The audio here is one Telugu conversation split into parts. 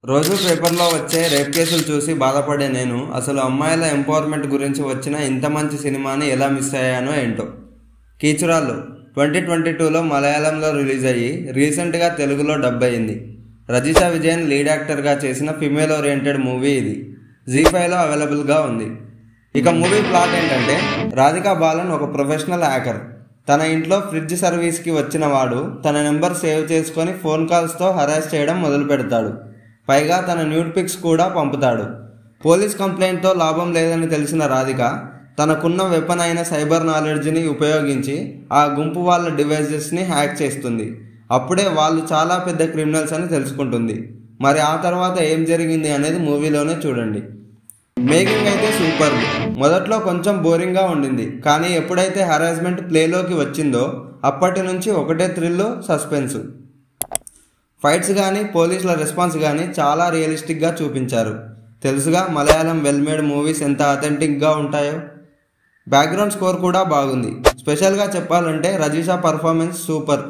రోజు పేపర్లో వచ్చే రేప్ కేసులు చూసి బాధపడే నేను అసలు అమ్మాయిల ఎంపవర్మెంట్ గురించి వచ్చిన ఇంత మంచి సినిమాని ఎలా మిస్ అయ్యానో ఏంటో. కీచురాళ్ళు 2022లో మలయాళంలో రిలీజ్ అయ్యి రీసెంట్గా తెలుగులో డబ్ అయింది. రజిషా విజయన్ లీడ్ యాక్టర్గా చేసిన ఫిమేల్ ఓరియంటెడ్ మూవీ ఇది. జీ5లో అవైలబుల్గా ఉంది. ఇక మూవీ ప్లాట్ ఏంటంటే, రాధికా బాలన్ ఒక ప్రొఫెషనల్ హ్యాకర్. తన ఇంట్లో ఫ్రిడ్జ్ సర్వీస్కి వచ్చిన వాడు తన నెంబర్ సేవ్ చేసుకొని ఫోన్ కాల్స్తో హరాస్ చేయడం మొదలు పెడతాడు. పైగా తన న్యూడ్ పిక్స్ కూడా పంపుతాడు. పోలీస్ కంప్లైంట్తో లాభం లేదని తెలిసిన రాధిక తనకున్న వెపన్ అయిన సైబర్ నాలెడ్జ్ని ఉపయోగించి ఆ గుంపు వాళ్ళ డివైజెస్ని హ్యాక్ చేస్తుంది. అప్పుడే వాళ్ళు చాలా పెద్ద క్రిమినల్స్ అని తెలుసుకుంటుంది. మరి ఆ తర్వాత ఏం జరిగింది అనేది మూవీలోనే చూడండి. మేకింగ్ అయితే సూపర్. మొదట్లో కొంచెం బోరింగ్గా ఉండింది, కానీ ఎప్పుడైతే హరాస్మెంట్ ప్లేలోకి వచ్చిందో అప్పటి నుంచి ఒకటే థ్రిల్, సస్పెన్స్. ఫైట్స్ కానీ పోలీసుల రెస్పాన్స్ కానీ చాలా రియలిస్టిక్గా చూపించారు. తెలుసుగా మలయాళం వెల్ మేడ్ మూవీస్ ఎంత అథెంటిక్గా ఉంటాయో. బ్యాక్గ్రౌండ్ స్కోర్ కూడా బాగుంది. స్పెషల్గా చెప్పాలంటే రజిషా పర్ఫార్మెన్స్ సూపర్.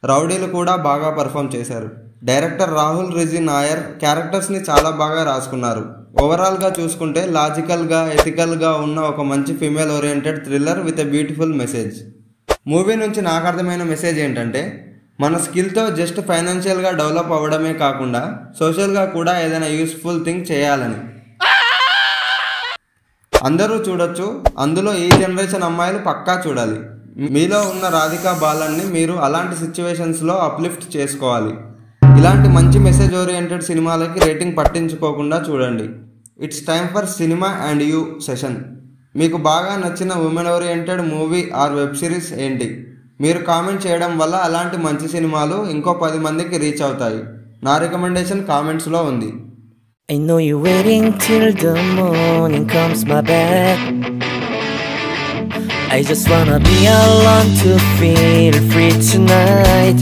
రౌడీలు కూడా బాగా పర్ఫామ్ చేశారు. డైరెక్టర్ రాహుల్ రిజి నాయర్ క్యారెక్టర్స్ని చాలా బాగా రాసుకున్నారు. ఓవరాల్గా చూసుకుంటే లాజికల్గా, ఎథికల్గా ఉన్న ఒక మంచి female oriented thriller with a beautiful message. Movie నుంచి నాకు అర్థమైన మెసేజ్ ఏంటంటే, మన స్కిల్తో జస్ట్ ఫైనాన్షియల్గా డెవలప్ అవ్వడమే కాకుండా సోషల్గా కూడా ఏదైనా యూస్ఫుల్ థింగ్ చేయాలని. అందరూ చూడొచ్చు. అందులో ఈ జనరేషన్ అమ్మాయిలు పక్కా చూడాలి. మీలో ఉన్న రాధికా బాలన్ని మీరు అలాంటి సిచ్యువేషన్స్లో అప్లిఫ్ట్ చేసుకోవాలి. ఇలాంటి మంచి మెసేజ్ ఓరియంటెడ్ సినిమాలకి రేటింగ్ పట్టించుకోకుండా చూడండి. It's time for cinema and you session. మీకు బాగా నచ్చిన women oriented movie are web series ఏంటి? మీరు కామెంట్ చేయడం వల్ల అలాంటి మంచి సినిమాలు ఇంకో 10 మందికి రీచ్ అవుతాయి. నా రికమెండేషన్ కామెంట్స్లో ఉంది. I know you're waiting till the morning comes my back. I just wanna be alone to feel free tonight.